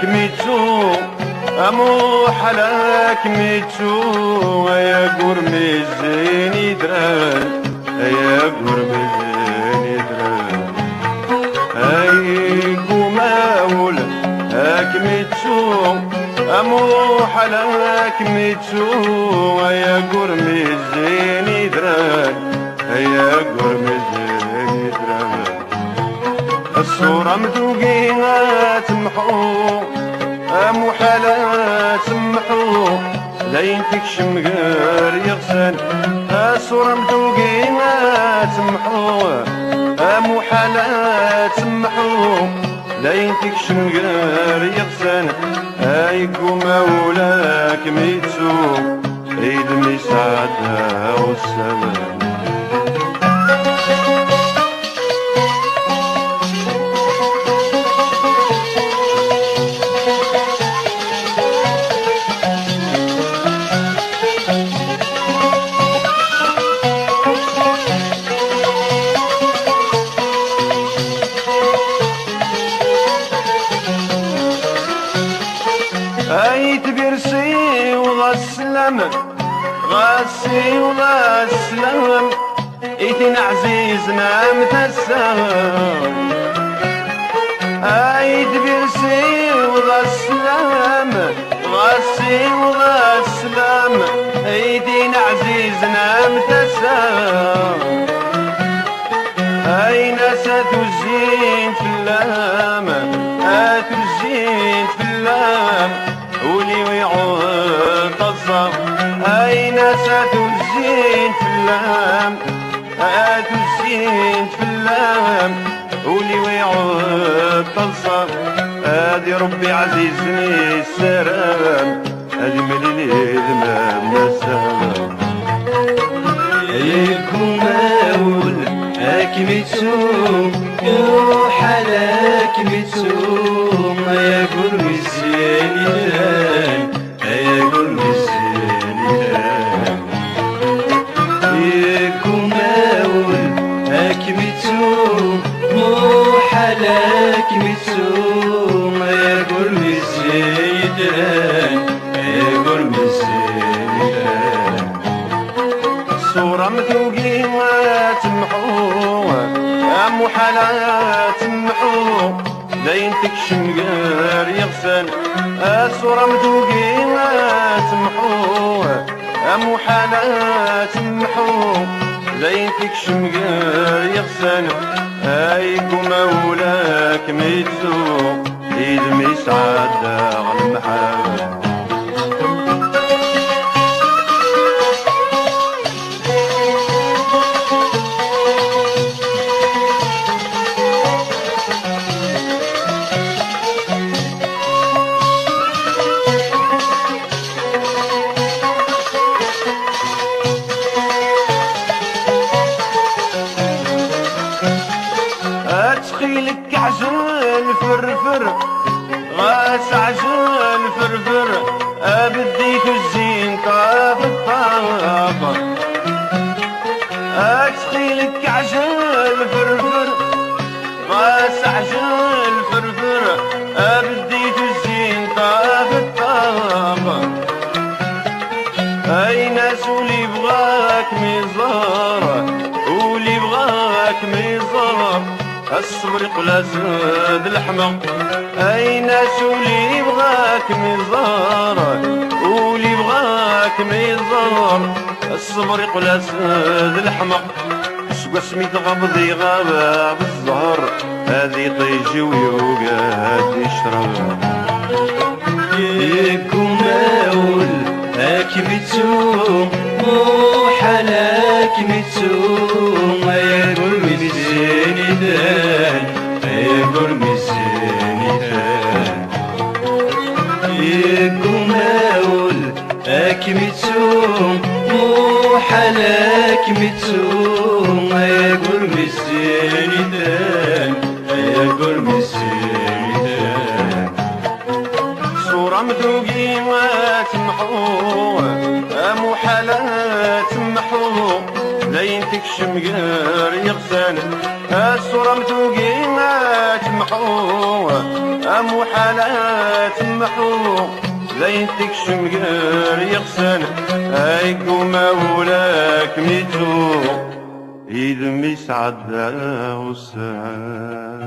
ميتو امو حلاك ميتو يا قرمي زيني دران يا قرمي زيني دران اي قوما ولا هاك ميتو امو حلاك ميتو يا قرمي زيني دران يا قرمي زيني دران الصورة مذوقينها تمحو امو حالة تمحو لا ينتكشم غير يغسل الصورة مذوقينها تمحو امو حالة تمحو لا ينتكشم غير يغسل ايكو مولاك ميتو عيد مساعدة والسلام ايت برسي وغسلم غسي وغسلم ايتين عزيزنا متسم ايت برسي وغسلم غسي وغسلم ايتين عزيزنا متسم اين ستزين في اللام اتزين في اللام ولي ويعود الصف أين ستزين في اللام أتزين في اللام ولي ويعود الصف هادي ربي عزيزني السلام هادي مليلي ذمام السلام يكون ماول أكمتو وحلاك متو يا قرمي الزيني يا قرمي الزيني يكون ماول أكمتو وحلاك متو يا قرمي الزيني يا قرمي الزيني صورة مذوقي ما تمحو امو حالات تمحو لا ينتكشم غير يغسل الصورة مذوقي ما تمحو امو حالات تمحو لا ينتكشم غير يغسل ايكو مولاك ميتو ايد ميسعد على المحال تخيلك عجل فرفر غاس عجل فرفر بديك الزين طاف الطاف تخيلك عجل فرفر غاس عجل فرفر بديك الزين طاف الطاف اي ناس ولي بغاك ميزار ولي بغاك ميزار الصبر يقلا زاد الحمى اي ناس ولي بغاك ميزار ولي بغاك ميزار الصبر يقلا زاد الحمى سوا سميت غبضي غابة بالزهر هذي طيجي ويوقات يشرب يكون ماول أكمتو وحلاك متو يا قرمي الزيني دان يا قرمي الزيني ميتسوم وحلاك ميتسوم يا قرب السيدان يا قرب السيدان صورة مذوقي ما تمحو مو حالات تمحو لين تكشم غير يغسان الصورة مذوقي ما تمحو مو حالات تمحو لين تكشم غير يغسان ايكو مولاك ميتو إذ مسعد وسان